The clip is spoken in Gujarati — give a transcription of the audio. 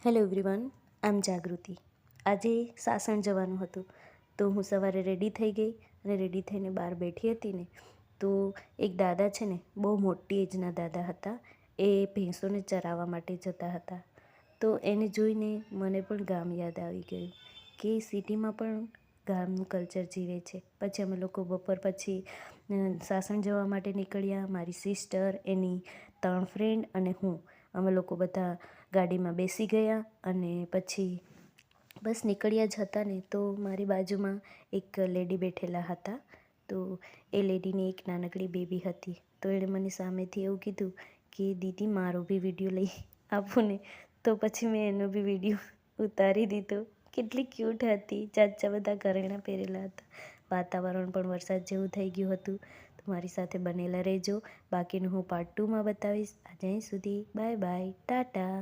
હેલો એવરીવન, આઈ એમ જાગૃતિ. આજે સાસણ જવાનું હતું તો હું સવારે રેડી થઈ ગઈ અને રેડી થઈને બહાર બેઠી હતી ને તો એક દાદા છે ને, બહુ મોટી એજના દાદા હતા. એ ભેંસોને ચરાવવા માટે જતા હતા. તો એને જોઈને મને પણ ગામ યાદ આવી ગયું કે સિટીમાં પણ ગામનું કલ્ચર જીવે છે. પછી અમે લોકો બપોર પછી સાસણ જવા માટે નીકળ્યા. મારી સિસ્ટર, એની 3 ફ્રેન્ડ અને હું. અમે લોકો બધા ગાડીમાં બેસી ગયા અને પછી બસ નીકળ્યા જ હતા ને તો મારી બાજુમાં એક લેડી બેઠેલા હતા. તો એ લેડીની એક નાનકડી બેબી હતી. તો એણે મને સામેથી એવું કીધું કે દીદી મારો બી વિડીયો લઈ આપું ને. તો પછી મેં એનો બી વિડીયો ઉતારી દીધો. કેટલી ક્યુટ હતી, ચાચા બધા ઘરેણાં પહેરેલા હતા. વાતાવરણ પણ વરસાદ જેવું થઈ ગયું હતું. તો મારી સાથે બનેલા રહેજો. બાકીનું હું પાર્ટ 2માં બતાવીશ. ત્યાં સુધી બાય બાય, ટાટા.